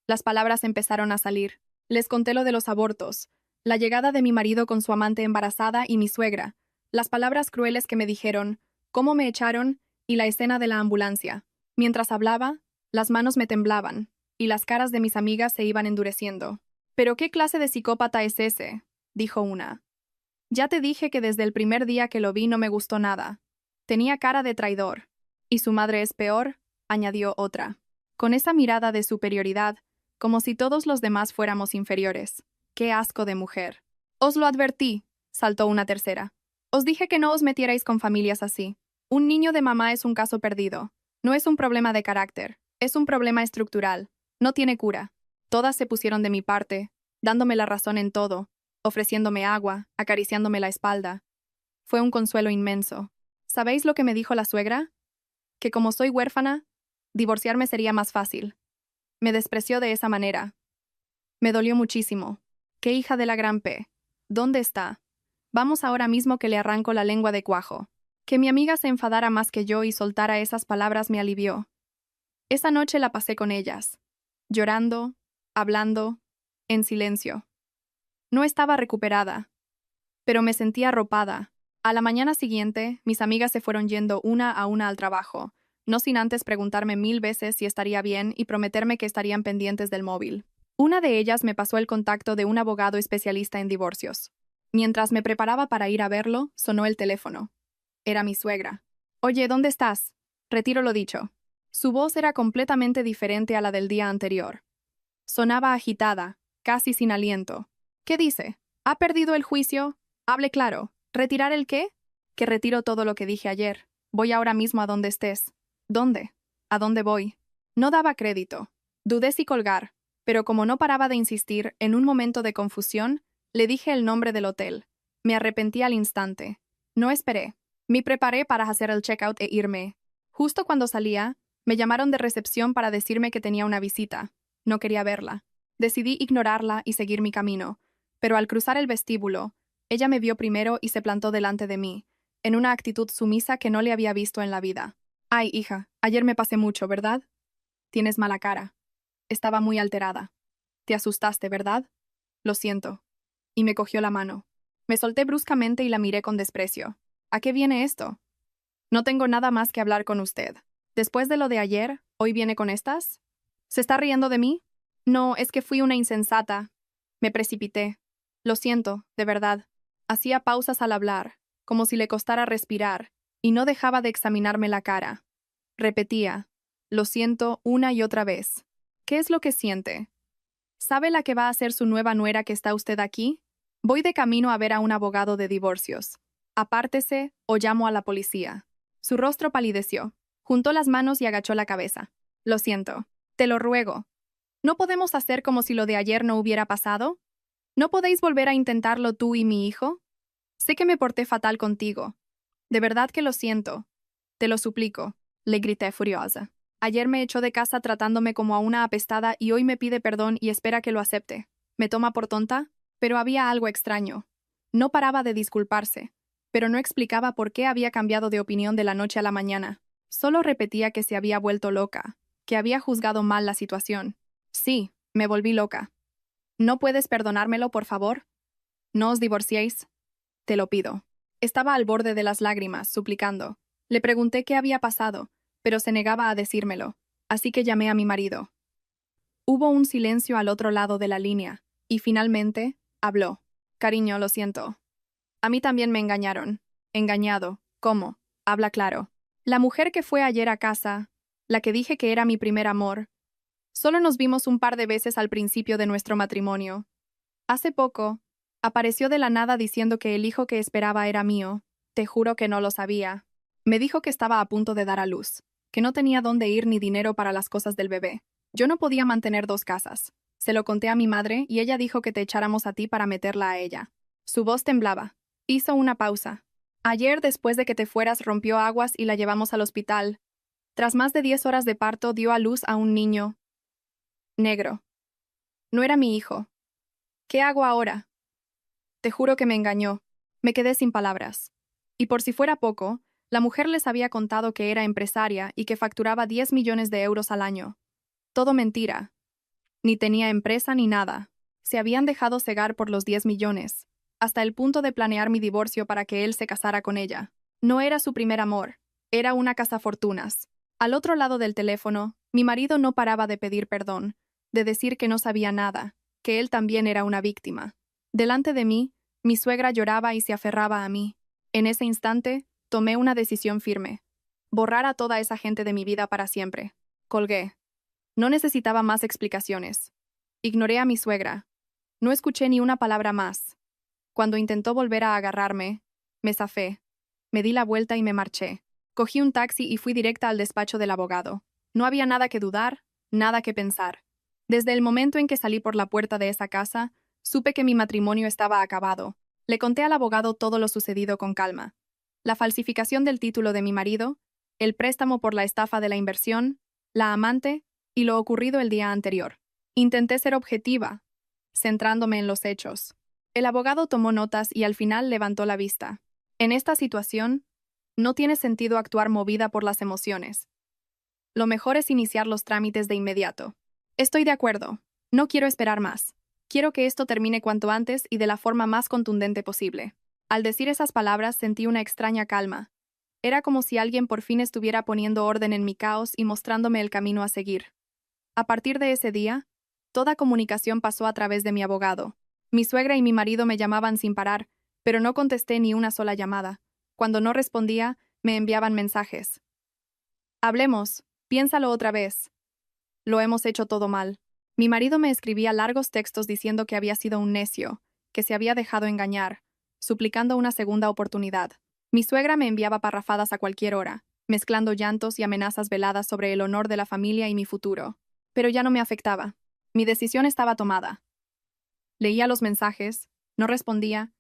las palabras empezaron a salir. Les conté lo de los abortos, la llegada de mi marido con su amante embarazada y mi suegra, las palabras crueles que me dijeron, cómo me echaron y la escena de la ambulancia. Mientras hablaba, las manos me temblaban y las caras de mis amigas se iban endureciendo. ¿Pero qué clase de psicópata es ese?, dijo una. Ya te dije que desde el primer día que lo vi no me gustó nada. Tenía cara de traidor. Y su madre es peor, añadió otra. Con esa mirada de superioridad, como si todos los demás fuéramos inferiores. ¡Qué asco de mujer! Os lo advertí, saltó una tercera. Os dije que no os metierais con familias así. Un niño de mamá es un caso perdido. No es un problema de carácter, es un problema estructural. No tiene cura. Todas se pusieron de mi parte, dándome la razón en todo, ofreciéndome agua, acariciándome la espalda. Fue un consuelo inmenso. ¿Sabéis lo que me dijo la suegra? Que como soy huérfana, divorciarme sería más fácil. Me despreció de esa manera. Me dolió muchísimo. ¡Qué hija de la gran P! ¿Dónde está? Vamos ahora mismo que le arranco la lengua de cuajo. Que mi amiga se enfadara más que yo y soltara esas palabras me alivió. Esa noche la pasé con ellas, llorando, hablando, en silencio. No estaba recuperada, pero me sentía arropada. A la mañana siguiente, mis amigas se fueron yendo una a una al trabajo, no sin antes preguntarme 1000 veces si estaría bien y prometerme que estarían pendientes del móvil. Una de ellas me pasó el contacto de un abogado especialista en divorcios. Mientras me preparaba para ir a verlo, sonó el teléfono. Era mi suegra. Oye, ¿dónde estás? Retiro lo dicho. Su voz era completamente diferente a la del día anterior. Sonaba agitada, casi sin aliento. ¿Qué dice? ¿Ha perdido el juicio? Hable claro. ¿Retirar el qué? Que retiro todo lo que dije ayer. Voy ahora mismo a donde estés. ¿Dónde? ¿A dónde voy? No daba crédito. Dudé si colgar, pero como no paraba de insistir, en un momento de confusión, le dije el nombre del hotel. Me arrepentí al instante. No esperé. Me preparé para hacer el checkout e irme. Justo cuando salía, me llamaron de recepción para decirme que tenía una visita. No quería verla. Decidí ignorarla y seguir mi camino, pero al cruzar el vestíbulo, ella me vio primero y se plantó delante de mí, en una actitud sumisa que no le había visto en la vida. Ay, hija, ayer me pasé mucho, ¿verdad? Tienes mala cara. Estaba muy alterada. Te asustaste, ¿verdad? Lo siento. Y me cogió la mano. Me solté bruscamente y la miré con desprecio. ¿A qué viene esto? No tengo nada más que hablar con usted. Después de lo de ayer, ¿hoy viene con estas? ¿Se está riendo de mí? No, es que fui una insensata. Me precipité. Lo siento, de verdad. Hacía pausas al hablar, como si le costara respirar, y no dejaba de examinarme la cara. Repetía, lo siento una y otra vez. ¿Qué es lo que siente? ¿Sabe la que va a ser su nueva nuera que está usted aquí? Voy de camino a ver a un abogado de divorcios. Apártese o llamo a la policía. Su rostro palideció. Juntó las manos y agachó la cabeza. Lo siento. Te lo ruego. ¿No podemos hacer como si lo de ayer no hubiera pasado? ¿No podéis volver a intentarlo tú y mi hijo? Sé que me porté fatal contigo. De verdad que lo siento. Te lo suplico, le grité furiosa. Ayer me echó de casa tratándome como a una apestada y hoy me pide perdón y espera que lo acepte. ¿Me toma por tonta? Pero había algo extraño. No paraba de disculparse, pero no explicaba por qué había cambiado de opinión de la noche a la mañana. Solo repetía que se había vuelto loca, que había juzgado mal la situación. Sí, me volví loca. ¿No puedes perdonármelo, por favor? ¿No os divorciéis? Te lo pido. Estaba al borde de las lágrimas, suplicando. Le pregunté qué había pasado, pero se negaba a decírmelo, así que llamé a mi marido. Hubo un silencio al otro lado de la línea, y finalmente, habló. Cariño, lo siento. A mí también me engañaron. Engañado. ¿Cómo? Habla claro. La mujer que fue ayer a casa, la que dije que era mi primer amor, solo nos vimos un par de veces al principio de nuestro matrimonio. Hace poco, apareció de la nada diciendo que el hijo que esperaba era mío. Te juro que no lo sabía. Me dijo que estaba a punto de dar a luz, que no tenía dónde ir ni dinero para las cosas del bebé. Yo no podía mantener 2 casas. Se lo conté a mi madre y ella dijo que te echáramos a ti para meterla a ella. Su voz temblaba. Hizo una pausa. Ayer, después de que te fueras, rompió aguas y la llevamos al hospital. Tras más de 10 horas de parto, dio a luz a un niño negro. No era mi hijo. ¿Qué hago ahora? Te juro que me engañó. Me quedé sin palabras. Y por si fuera poco, la mujer les había contado que era empresaria y que facturaba 10 millones de euros al año. Todo mentira. Ni tenía empresa ni nada. Se habían dejado cegar por los 10 millones, hasta el punto de planear mi divorcio para que él se casara con ella. No era su primer amor, era una cazafortunas. Al otro lado del teléfono, mi marido no paraba de pedir perdón, de decir que no sabía nada, que él también era una víctima. Delante de mí, mi suegra lloraba y se aferraba a mí. En ese instante, tomé una decisión firme. Borrar a toda esa gente de mi vida para siempre. Colgué. No necesitaba más explicaciones. Ignoré a mi suegra. No escuché ni una palabra más. Cuando intentó volver a agarrarme, me zafé. Me di la vuelta y me marché. Cogí un taxi y fui directa al despacho del abogado. No había nada que dudar, nada que pensar. Desde el momento en que salí por la puerta de esa casa, supe que mi matrimonio estaba acabado. Le conté al abogado todo lo sucedido con calma. La falsificación del título de mi marido, el préstamo por la estafa de la inversión, la amante y lo ocurrido el día anterior. Intenté ser objetiva, centrándome en los hechos. El abogado tomó notas y al final levantó la vista. En esta situación, no tiene sentido actuar movida por las emociones. Lo mejor es iniciar los trámites de inmediato. Estoy de acuerdo. No quiero esperar más. Quiero que esto termine cuanto antes y de la forma más contundente posible. Al decir esas palabras sentí una extraña calma. Era como si alguien por fin estuviera poniendo orden en mi caos y mostrándome el camino a seguir. A partir de ese día, toda comunicación pasó a través de mi abogado. Mi suegra y mi marido me llamaban sin parar, pero no contesté ni una sola llamada. Cuando no respondía, me enviaban mensajes. Hablemos, piénsalo otra vez. Lo hemos hecho todo mal. Mi marido me escribía largos textos diciendo que había sido un necio, que se había dejado engañar, suplicando una segunda oportunidad. Mi suegra me enviaba parrafadas a cualquier hora, mezclando llantos y amenazas veladas sobre el honor de la familia y mi futuro. Pero ya no me afectaba. Mi decisión estaba tomada. Leía los mensajes, no respondía,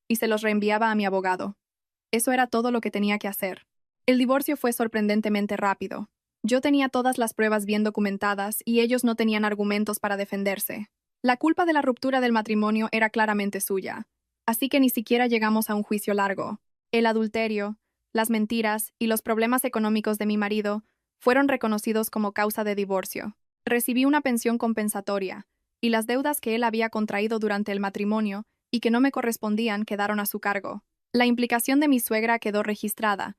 y se los reenviaba a mi abogado. Eso era todo lo que tenía que hacer. El divorcio fue sorprendentemente rápido. Yo tenía todas las pruebas bien documentadas y ellos no tenían argumentos para defenderse. La culpa de la ruptura del matrimonio era claramente suya, así que ni siquiera llegamos a un juicio largo. El adulterio, las mentiras y los problemas económicos de mi marido fueron reconocidos como causa de divorcio. Recibí una pensión compensatoria, y las deudas que él había contraído durante el matrimonio y que no me correspondían quedaron a su cargo. La implicación de mi suegra quedó registrada,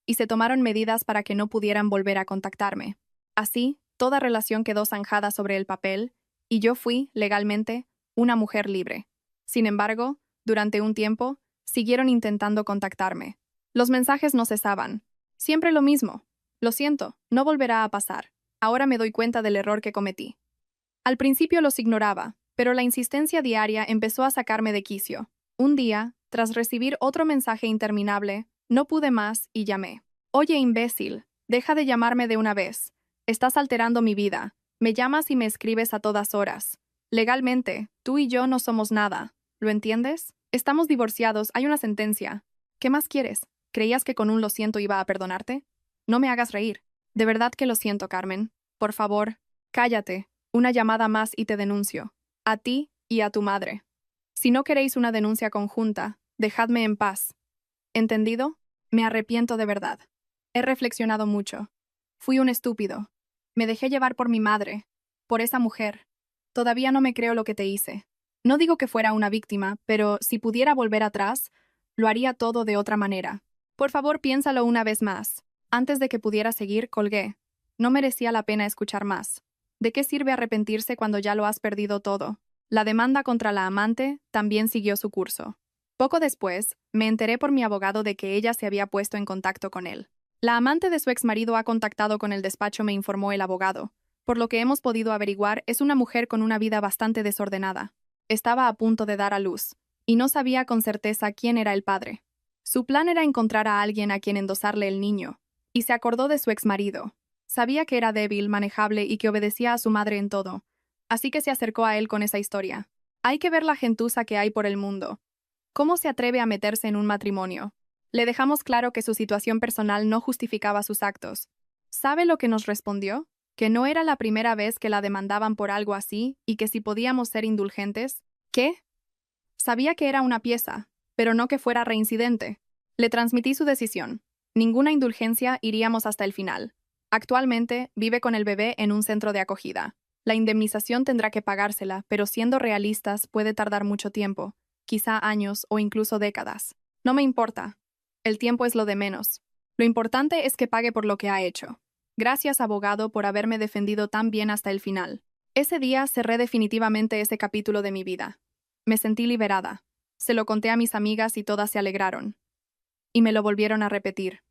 y se tomaron medidas para que no pudieran volver a contactarme. Así, toda relación quedó zanjada sobre el papel, y yo fui, legalmente, una mujer libre. Sin embargo, durante un tiempo, siguieron intentando contactarme. Los mensajes no cesaban. Siempre lo mismo. Lo siento, no volverá a pasar. Ahora me doy cuenta del error que cometí. Al principio los ignoraba, pero la insistencia diaria empezó a sacarme de quicio. Un día, tras recibir otro mensaje interminable, no pude más y llamé. Oye, imbécil, deja de llamarme de una vez. Estás alterando mi vida. Me llamas y me escribes a todas horas. Legalmente, tú y yo no somos nada. ¿Lo entiendes? Estamos divorciados, hay una sentencia. ¿Qué más quieres? ¿Creías que con un lo siento iba a perdonarte? No me hagas reír. De verdad que lo siento, Carmen. Por favor, cállate. Una llamada más y te denuncio. A ti y a tu madre. Si no queréis una denuncia conjunta, dejadme en paz. ¿Entendido? Me arrepiento de verdad. He reflexionado mucho. Fui un estúpido. Me dejé llevar por mi madre, por esa mujer. Todavía no me creo lo que te hice. No digo que fuera una víctima, pero si pudiera volver atrás, lo haría todo de otra manera. Por favor, piénsalo una vez más. Antes de que pudiera seguir, colgué. No merecía la pena escuchar más. ¿De qué sirve arrepentirse cuando ya lo has perdido todo? La demanda contra la amante también siguió su curso. Poco después, me enteré por mi abogado de que ella se había puesto en contacto con él. La amante de su exmarido ha contactado con el despacho, me informó el abogado. Por lo que hemos podido averiguar, es una mujer con una vida bastante desordenada. Estaba a punto de dar a luz, y no sabía con certeza quién era el padre. Su plan era encontrar a alguien a quien endosarle el niño, y se acordó de su exmarido. Sabía que era débil, manejable y que obedecía a su madre en todo, así que se acercó a él con esa historia. Hay que ver la gentuza que hay por el mundo. ¿Cómo se atreve a meterse en un matrimonio? Le dejamos claro que su situación personal no justificaba sus actos. ¿Sabe lo que nos respondió? Que no era la primera vez que la demandaban por algo así y que si podíamos ser indulgentes. ¿Qué? Sabía que era una pieza, pero no que fuera reincidente. Le transmití su decisión. Ninguna indulgencia, iríamos hasta el final. Actualmente, vive con el bebé en un centro de acogida. La indemnización tendrá que pagársela, pero siendo realistas puede tardar mucho tiempo, quizá años o incluso décadas. No me importa. El tiempo es lo de menos. Lo importante es que pague por lo que ha hecho. Gracias, abogado, por haberme defendido tan bien hasta el final. Ese día cerré definitivamente ese capítulo de mi vida. Me sentí liberada. Se lo conté a mis amigas y todas se alegraron. Y me lo volvieron a repetir.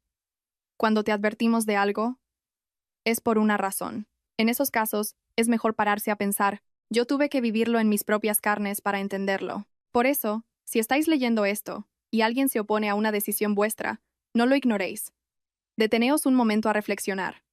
Cuando te advertimos de algo, es por una razón. En esos casos, es mejor pararse a pensar. Yo tuve que vivirlo en mis propias carnes para entenderlo. Por eso, si estáis leyendo esto, y alguien se opone a una decisión vuestra, no lo ignoréis. Deteneos un momento a reflexionar.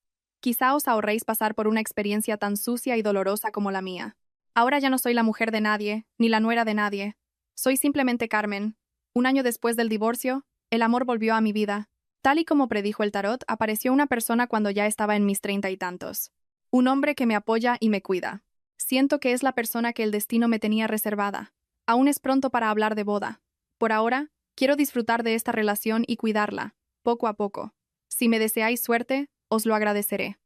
Quizá os ahorréis pasar por una experiencia tan sucia y dolorosa como la mía. Ahora ya no soy la mujer de nadie, ni la nuera de nadie. Soy simplemente Carmen. Un año después del divorcio, el amor volvió a mi vida. Tal y como predijo el tarot, apareció una persona cuando ya estaba en mis 30 y tantos. Un hombre que me apoya y me cuida. Siento que es la persona que el destino me tenía reservada. Aún es pronto para hablar de boda. Por ahora, quiero disfrutar de esta relación y cuidarla, poco a poco. Si me deseáis suerte, os lo agradeceré.